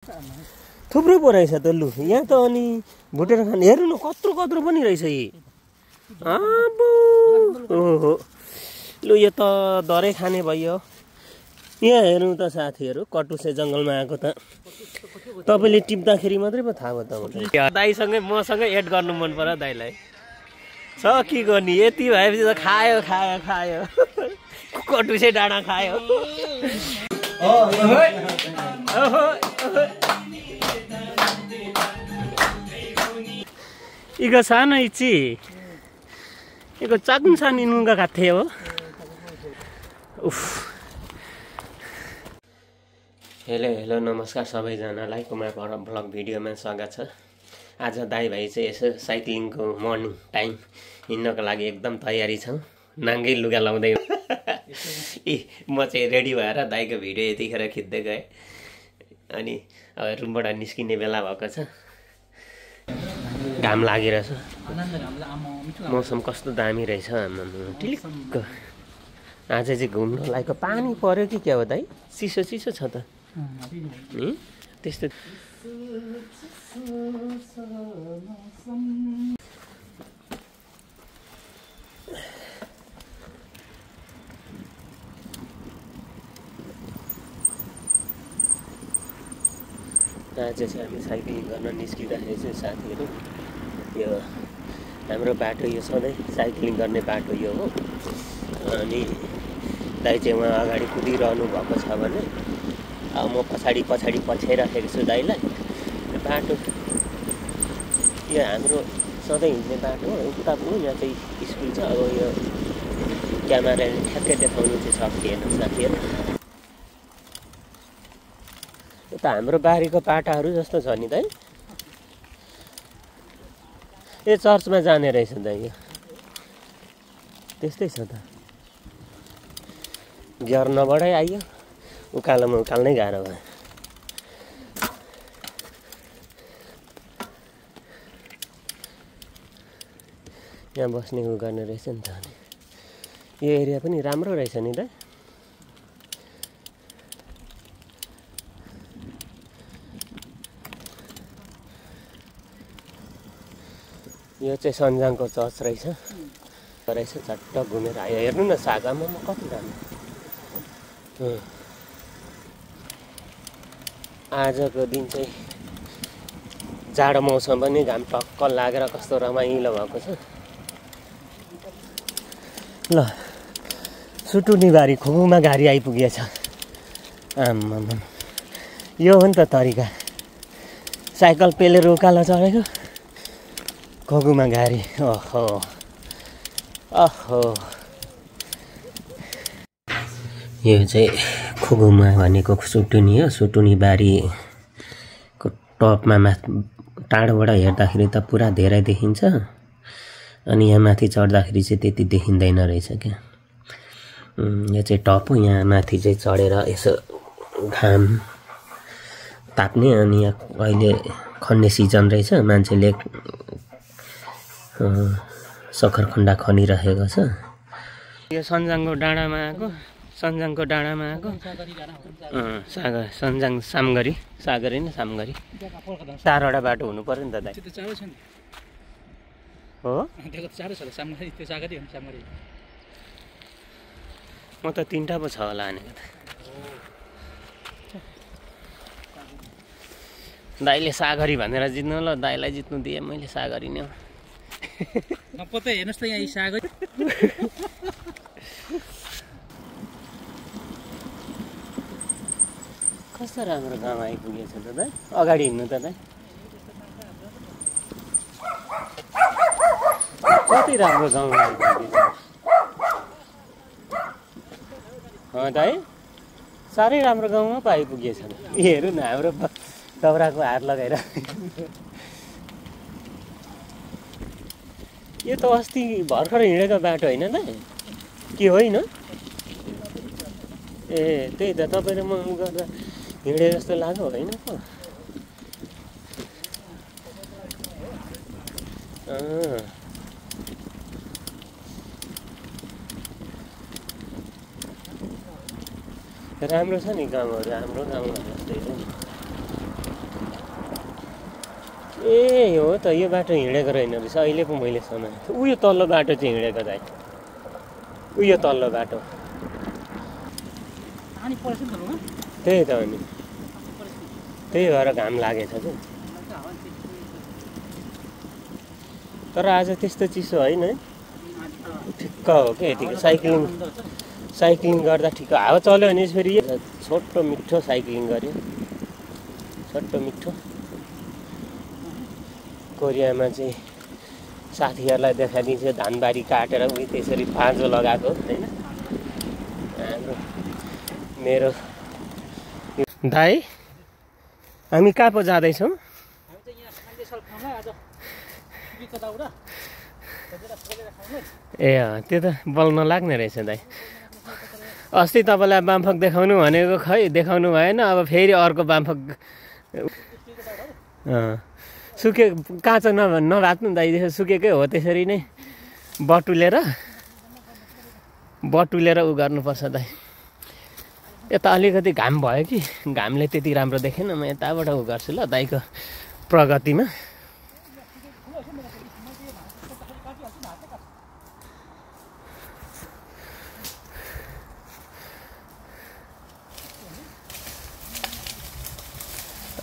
थुप्रो पो रहेछ त लु यहाँ त अनि भुटेर खाने हेर्नु न कत्रो कत्रो पनि रहेछ यी ओहो लु यो त दरै खाने भयो यहाँ हेर्नु त साथीहरू कटुसे जङ्गलमा आएको त तपाईँले टिप्दाखेरि मात्रै पो थाहा भयो त दाइसँगै मसँगै एड गर्नु मन पर्यो दाइलाई छ के गर्ने यति भएपछि त खायो खायो खायो कटुसे डाँडा खायो इको सानो इची इको चाकुन सानी नुगा खाथे हो उफ हेलो नमस्कार सबैजनालाई कुमार परम ब्लग भिडियोमा स्वागत छ। आज दाइ भाइ चाहिँ यसो साइक्लिङको मर्निङ टाइम हिँड्नको लागि एकदम तयारी छौँ। नाङ्गै लुगा लाउँदै म चाहिँ रेडी भएर दाइको भिडियो यतिखेर खिच्दै गएँ अनि अब रुमबाट निस्किने बेला भएको छ। घाम लागिरहेछ मौसम कस्तो दामी रहेछ टिलिक्क। आज चाहिँ घुम्नु लागेको पानी पर्यो कि क्या हो दाइ चिसो चिसो छ त त्यस्तो आज चाहिँ हामी साइक्लिङ गर्न निस्किँदाखेरि चाहिँ साथीहरू यो हाम्रो बाटो यो सधैँ साइक्लिङ गर्ने बाटो यो हो। अनि दाइ चाहिँ उहाँ अगाडि कुदिरहनु भएको छ भने अब म पछाडि पछ्याइराखेको छु दाइलाई। बाटो यो हाम्रो सधैँ हिँड्ने बाटो हो। उता पनि यहाँ चाहिँ स्कुल छ। अब यो क्यामेराले ठ्याक्कै देखाउनु चाहिँ सकिएन साथीहरू। यता हाम्रो बारीको पाटाहरू जस्तो छ नि दाइ ए चर्चमा जाने रहेछ दाइ यो त्यस्तै छ त गियर नबढाइ आइयो उकालोमा उकाल्नै गाह्रो भयो। यहाँ बस्ने उ गर्ने रहेछ नि त अनि यो एरिया पनि राम्रो रहेछ नि त। यो चाहिँ सन्जाङको चर्च रहेछ झट्ट घुमेर आयो। हेर्नु न सागामा कति राम्रो। आजको दिन चाहिँ जाडो मौसम पनि घाम टक्क लागेर कस्तो रमाइलो भएको छ। ल सुटुनीबारी खुबुमा गाडी आइपुगेछ। आम्मामा यो हो नि त तरिका साइकल पेलेर उकालो चढेको खोगुमा गाडी। ओहो ओहो यो चाहिँ खुगुमा भनेको सुटुनी हो। सुटुनी बारीको टपमा टाढोबाट हेर्दाखेरि त पुरा धेरै देखिन्छ अनि यहाँ माथि चढ्दाखेरि चाहिँ त्यति देखिँदैन रहेछ क्या। यो चाहिँ टप हो। यहाँ माथि चाहिँ चढेर यसो घाम ताप्ने अनि यहाँ अहिले खन्ने सिजन रहेछ। मान्छेले सखरखण्डा खनिरहेको छ। यो सन्जाङको डाँडामा आएको सागर सन्जाङ सामगरी सागरी न सामगरी 4वटा बाटो हुनु पर्यो नि त दाइ हो। म त 3टा पो छ होला भनेको त। दाइले सागरी भनेर जित्नु ल दाइलाई जित्नु दिएँ मैले सागरी नै हो। पत्ता हेर्नुहोस् त यहाँ सागरी कस्तो राम्रो गाउँ आइपुगेछ त दाइ। अगाडि हिँड्नु त दाइ कति राम्रो गाउँ आइपुगेछ दाइ। साह्रै राम्रो गाउँमा पो आइपुगेछ। हेरौँ न हाम्रो दौराको हात लगाएर यो त अस्ति भर्खर हिँडेको बाटो होइन त के होइन ए त्यही त तपाईँले म गर्दा हिँडे जस्तो लाग्यो होइन पो। राम्रो छ नि गाउँहरू हाम्रो गाउँहरू जस्तै छ नि। ए हो त यो बाटो हिँडेको रहेन रहेछ अहिले पो मैले समाएँ उयो तल्लो बाटो चाहिँ हिँडेको दाइ उयो तल्लो बाटो त्यही त अनि त्यही भएर घाम लागेछ कि तर आज त्यस्तो चिसो होइन है ठिक्क हो क्या यतिको साइक्लिङ गर्दा ठिक्क हावा चल्यो भने फेरि छोटो मिठो साइक्लिङ गऱ्यो छोटो मिठो कोरियामा चाहिँ साथीहरूलाई देखाइदिन्थ्यो धानबारी काटेर उयो त्यसरी पाँचो लगाएको होइन हाम्रो मेरो दाइ हामी कहाँ पो जाँदैछौँ ए त्यो त बल नलाग्ने रहेछ दाइ अस्ति तपाईँलाई बामफक देखाउनु भनेको खै देखाउनु भएन अब फेरि अर्को बामफक सुके काँचो नभात्नु दाइ सुकेकै हो त्यसरी नै बटुलेर उ गर्नुपर्छ दाइ यता अलिकति घाम भयो कि घामले त्यति राम्रो देखेन म यताबाट उ गर्छु ल दाइको प्रगतिमा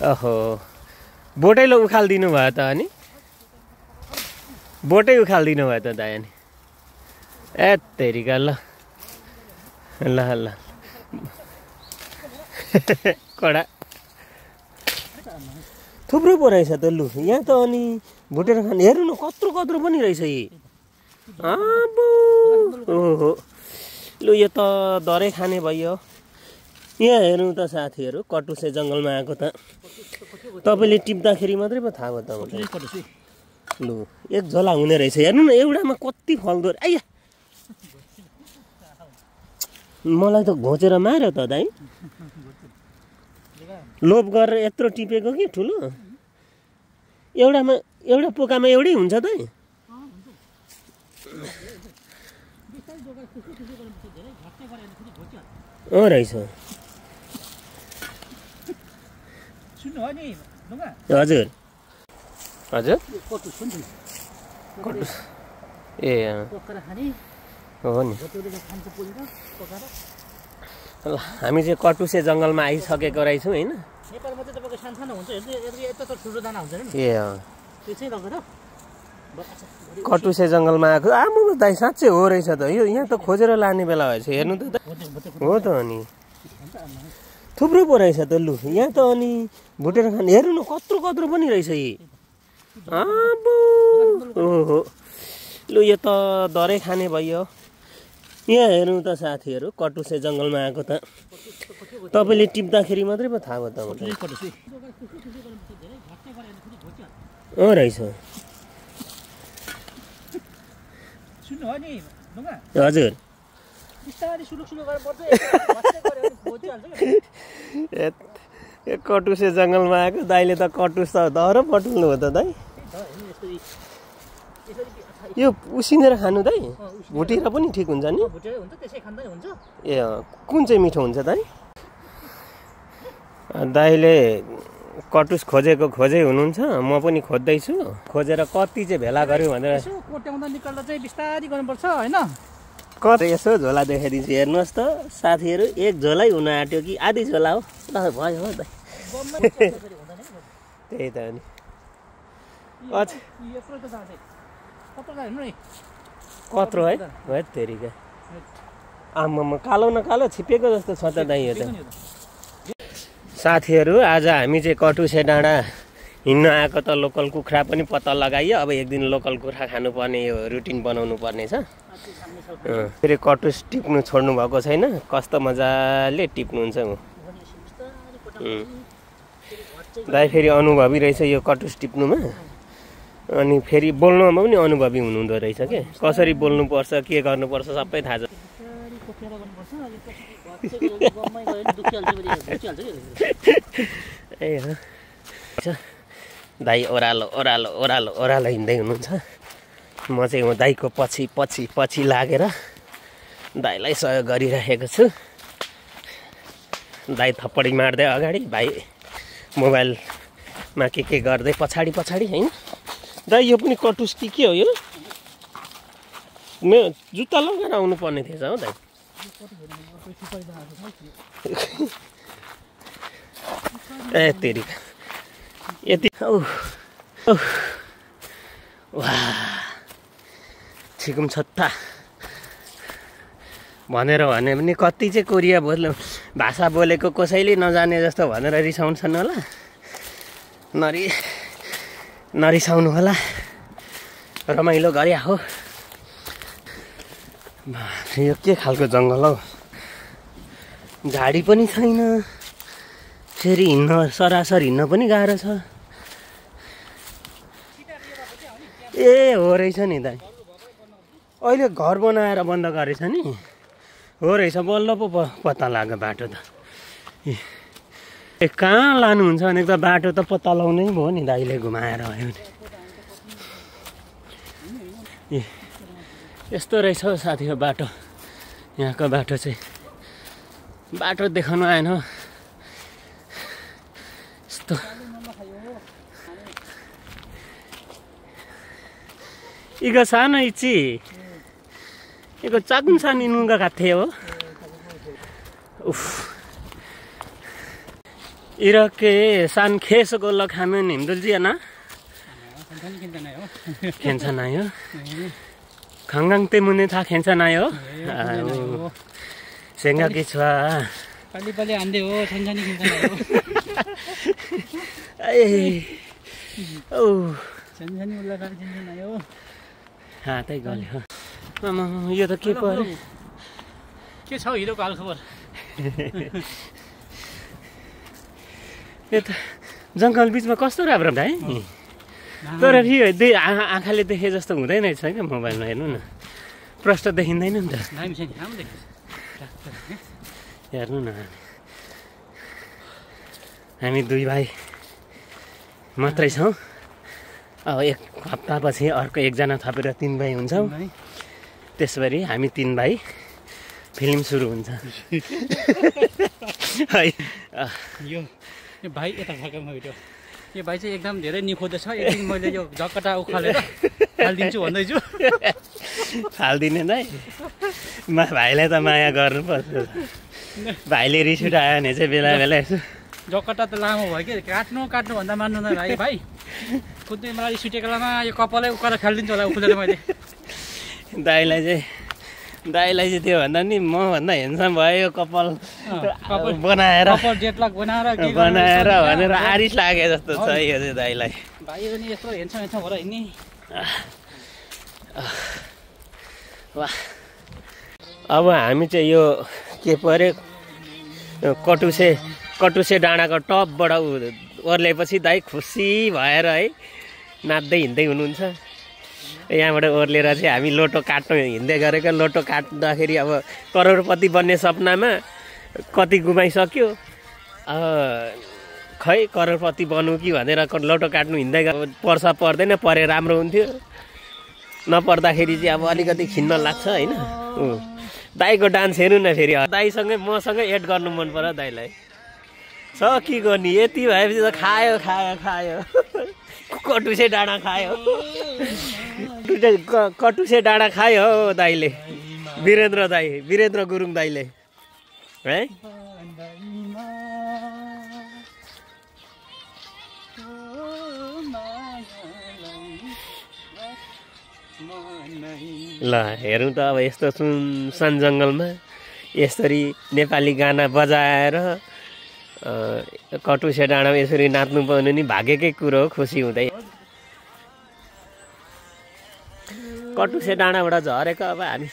ओहो बोटैलो उखालिदिनु भयो त अनि बोटै उखालिदिनु भयो त दाइ अनि ए तेरिका ल ल ल कडा थुप्रो पो रहेछ त लु यहाँ त अनि भुटेर खाने हेर्नु न कत्रो कत्रो पनि रहेछ यी ओहो लु यो त दरै खाने भयो यहाँ हेर्नु त साथीहरू कटुसे जङ्गलमा आएको त तपाईँले टिप्दाखेरि मात्रै पो थाहा भयो त लु एक झोला हुने रहेछ हेर्नु न एउटामा कति फल्दो आइया मलाई त घोचेर मार्यो त दाइ लोभ गरेर यत्रो टिपेको कि ठुलो एउटा पोकामा एउटै हुन्छ त रहेछ हजुर हजुर ए हो नि ल हामी चाहिँ कटुसे जङ्गलमा आइसकेको रहेछौँ होइन ए कटुसे जङ्गलमा आएको आमा दाइ साँच्चै हो रहेछ त यो यहाँ त खोजेर लाने बेला भएछ हेर्नु त हो त अनि थुप्रो पो रहेछ त लु यहाँ त अनि भुटेर खाने हेर्नु न कत्रो कत्रो पनि रहेछ यी ओहो लु यो त दरै खाने भयो यहाँ हेर्नु त साथीहरू कटुसे जङ्गलमा आएको त तपाईँले टिप्दाखेरि मात्रै पो थाहा भयो त रहेछ हजुर कटुसे जङ्गलमा आएको दाइले त कटुस त दर पटुल्नु हो त दाइ यो उसिनेर खानु दाइ भुटेर पनि ठिक हुन्छ नि ए कुन चाहिँ मिठो हुन्छ दाइ दाइले कटुस खोजै हुनुहुन्छ म पनि खोज्दैछु खोजेर कति चाहिँ भेला गऱ्यो भनेर निकाल्दा चाहिँ बिस्तारै गर्नुपर्छ होइन कति यसो झोला देखाइदिन्छु हेर्नुहोस् त साथीहरू एक झोलै हुन आँट्यो कि आधी झोला हो ल भयो हो दाइ त्यही त अनि कत्रो है है तेरिका आमामा कालो न कालो छिपेको जस्तो छ त दाइ यो त साथीहरू आज हामी चाहिँ कटुसे डाँडा हिँड्न आएको त लोकल कुखुरा पनि पत्ता लगाइयो अब एक दिन लोकल कुखुरा खानुपर्ने यो रुटिन बनाउनु पर्ने छ फेरि कटुस टिप्नु छोड्नु भएको छैन कस्तो मजाले टिप्नुहुन्छ दाइ फेरि अनुभवी रहेछ यो कटुस टिप्नुमा अनि फेरि बोल्नुमा पनि अनुभवी हुनुहुँदो रहेछ के कसरी बोल्नुपर्छ के गर्नुपर्छ सबै थाहा छ ए दाइ ओह्रालो हिँड्दै हुनुहुन्छ म चाहिँ म दाइको पछि लागेर दाइलाई सहयोग गरिरहेको छु दाइ थप्पडी मार्दै अगाडि भाइ मोबाइल मा के गर्दै पछाडि हैन दाइ यो पनि कटुस कि के हो यो म जुत्ता लगाएर आउनु पर्ने थिएछ हौ दाइ ए तेरी यति छिकुम छत्ता भनेर भने पनि कति चाहिँ कोरिया भाषा बोलेको कसैले नजाने जस्तो भनेर रिसाउँछन् होला नरिसाउनु होला रमाइलो गरे हो यो के खालको जङ्गल हौ झाडी पनि छैन फेरि हिँड्न सरासर हिँड्न पनि गाह्रो छ ए हो रहेछ नि दाइ अहिले घर बनाएर बन्द गरेछ नि हो रहेछ बल्ल पो पत्ता लाग्यो बाटो त कहाँ लानुहुन्छ भने त बाटो त पत्ता लाउनै भयो नि दाइले घुमाएर आयो नि यस्तो रहेछ हौ साथी हो बाटो यहाँको बाटो चाहिँ बाटो देखाउनु आएन यस्तो ಈಗ ಸಾನ ಇಚ್ಚಿ ಈಗ ಚಾಕನ್ ಸಾನಿ ನುಂಗ ಕಥೆಯೋ ಉಫ್ 이렇게 산 캐서골로 가면 힘들지 않아? 괜찮아요? 건강 때문에 다 괜찮아요? 아유, 생각이 좋아. 빨리빨리 안 돼요. 천천히 괜찮아요. 에이, 어우. 천천히 올라가면 괜찮아요. हाँ त्यही गल्यो आमा यो त के पर्यो के छ हिरोको हालखबर यो त जङ्गल बिचमा कस्तो राम्रो भाइ तर फेरि आँखाले देखे जस्तो हुँदैन रहेछ क्या मोबाइलमा हेर्नु न प्रष्ट देखिँदैन नि त हेर्नु न हामी दुई भाइ मात्रै छौँ अब एक हप्तापछि अर्को एकजना थपेर 3 भाइ हुन्छौँ त्यसरी हामी 3 भाइ फिल्म सुरु हुन्छ है यो भाइ यता फर्काउनु भिडियो यो भाइ चाहिँ एकदम धेरै निखोज्दो छ एकदिन मैले यो झकटा उखालेर फालिदिन्छु भन्दैछु फालिदिने नै भाइलाई त माया गर्नुपर्छ भाइले रिस उठायो भने चाहिँ बेला बेला यसो झकटा त लामो भयो कि काट्नु भन्दा मान्नु न भाइ खुद्दै मलाई सुटेको बेलामा यो कपालै उकालो फालिदिन्छु होला उखेलेर मैले दाइलाई चाहिँ त्यो भन्दा नि म भन्दा हेन्सम भयो कपाल बनाएर कपाल जेटलक बनाएर भनेर आरिस लागे जस्तो छ यो चाहिँ दाइलाई भाइ पनि यस्तो हेन्सम भएर हिँड्ने वाह अब हामी चाहिँ यो के परे कटुसे डाँडाको टपबाट ओर्लेपछि दाइ खुसी भएर है नाच्दै हिँड्दै हुनुहुन्छ यहाँबाट ओर्लेर चाहिँ हामी लोटो काट्नु हिँड्दै गरेको लोटो काट्दाखेरि अब करोडपति बन्ने सपनामा कति गुमाइसक्यो अब खै करोडपति बन्नु कि भनेर लोटो काट्नु हिँड्दै पर्छ पर्दैन परे राम्रो हुन्थ्यो नपर्दाखेरि चाहिँ अब अलिकति खिन्न लाग्छ होइन दाइको डान्स हेर्नु न फेरि दाइसँगै मसँगै एड गर्नु मन पर्यो दाइलाई के गर्ने यति भएपछि त खायो कटुसे डाँडा खायो कटुसे डाँडा खायो हो दाइले वीरेन्द्र गुरुङ दाइले है ल हेरौँ त अब यस्तो सुनसान जङ्गलमा यसरी नेपाली गाना बजाएर कटुसे डाँडामा यसरी नाच्नु पाउनु नि भाग्यकै कुरो हो खुसी हुँदै कटुसे डाँडाबाट झरेको अब हामी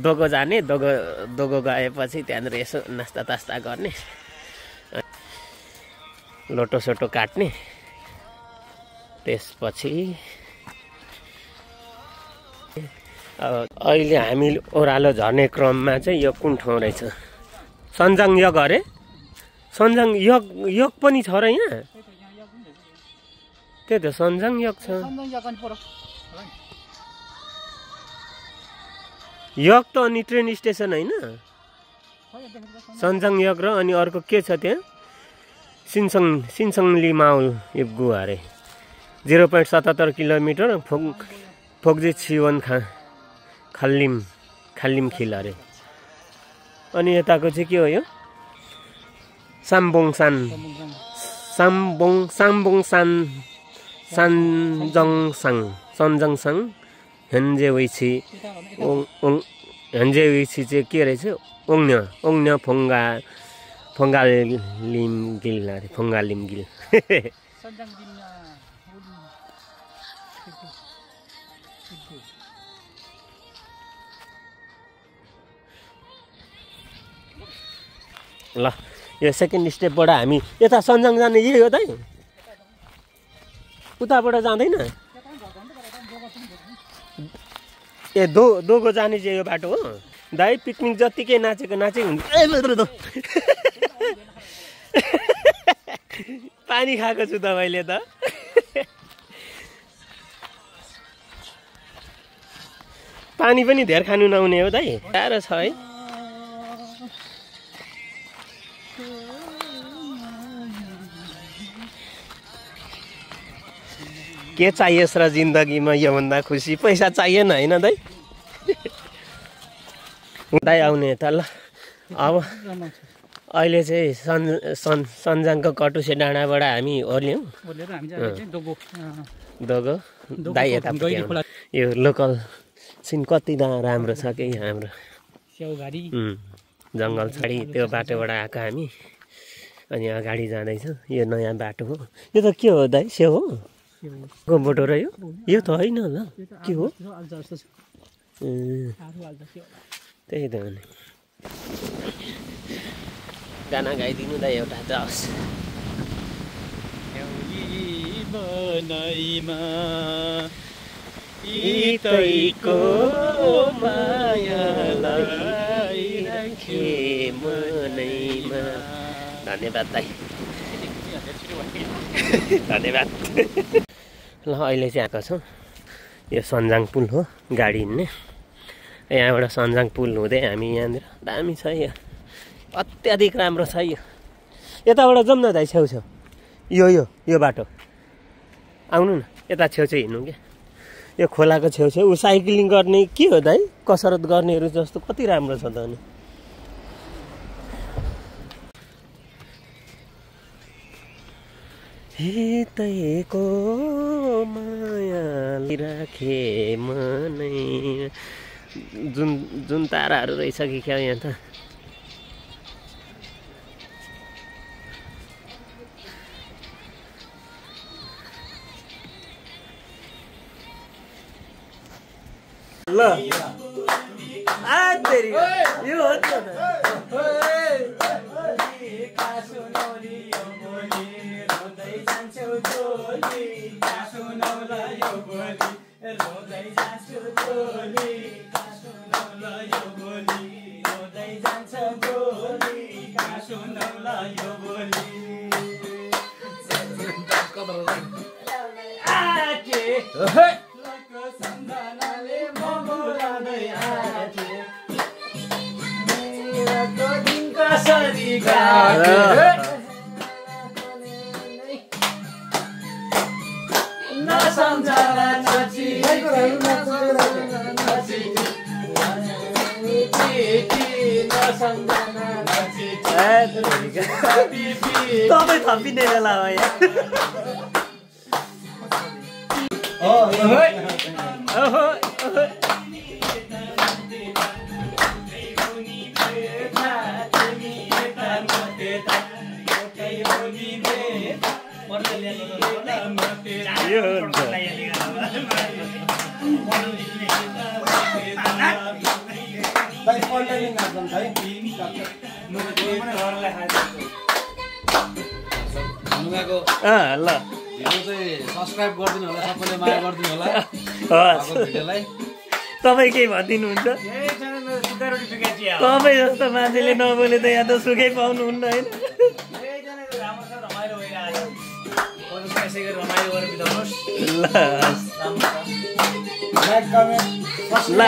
दोगो जाने दोगो गएपछि त्यहाँनिर यसो नास्ता तास्ता गर्ने लोटोसोटो काट्ने त्यसपछि अहिले हामी ओह्रालो झर्ने क्रममा चाहिँ यो कुन ठाउँ रहेछ सन्जाङ यग अरे सन्जाङ यग पनि छ र यहाँ त्यही त सन्जाङ यग छ यग त अनि ट्रेन स्टेसन होइन सन्जाङ यग र अनि अर्को के छ त्यहाँ सिन्सङ लिमाउल इब्गु अरे 0.77 किलोमिटर फोक्जे छिवन खाल्लिम खिल अरे। अनि यताको चाहिँ के हो यो साम्बोङसान सन्जङसाङ हेन्जे वेछि चाहिँ के रहेछ ओङ्न्य फोङ्गालिमगिल अरे फोङ्गालिमगिल। ल यो सेकेन्ड स्टेपबाट हामी यता सन्जङ जाने यही हो दाइ, उताबाट जाँदैन? ए दोगो जाने चाहिँ यो बाटो हो दाइ। पिकनिक जतिकै नाचेको हुन्छ। पानी खाएको छु तपाईँले त। पानी पनि धेर खानु नहुने हो दाइ, साह्रो छ है। के चाहियोस् र जिन्दगीमा योभन्दा खुसी? पैसा चाहिएन होइन दाइ? दाइ आउने त ल। अब अहिले चाहिँ सन्जाङको कटुसे डाँडाबाट हामी ओर्ल्यौँ। दोगो दाइ यता यो लोकल सिन कति राम्रो छ कि हाम्रो जङ्गल छाडी त्यो बाटोबाट आएको हामी। अनि अगाडि जाँदैछौँ। यो नयाँ बाटो हो। यो त के हो दाइ? स्याउ हो? बोटो र यो त होइन ल, के हो? त्यही त हो नि। गाना गाइदिनु दाइ एउटा जाओस्। इतैको मायालाई राखे मनैमा। धन्यवाद दाइ, धन्यवाद। ल अहिले चाहिँ आएको छौँ यो सन्जाङ पुल हो, गाडी हिँड्ने। यहाँबाट सन्जाङ पुल हुँदै हामी यहाँनिर दामी छ यो, अत्याधिक राम्रो छ यो। यताबाट जाउँ न दाइ, छेउछेउ यो बाटो आउनु न, यता छेउछेउ हिँड्नु क्या। यो खोलाको छेउछेउ ऊ साइक्लिङ गर्ने के हो दाइ, कसरत गर्नेहरू जस्तो कति राम्रो छ त। अनि हितैको मायाले राखे मनै। जुन ताराहरू रहेछ कि क्या यहाँ त। ल यो हो त। तपाईँ थपिने बेला हो यहाँ। ल सब्सक्राइब गरिदिनु होला, सबैले माया गरिदिनु होला भिडियोलाई। तपाईँ केही भनिदिनुहुन्छ? तपाईँ जस्तो मान्छेले नबोले त यहाँ त सुखै पाउनुहुन्न होइन। ल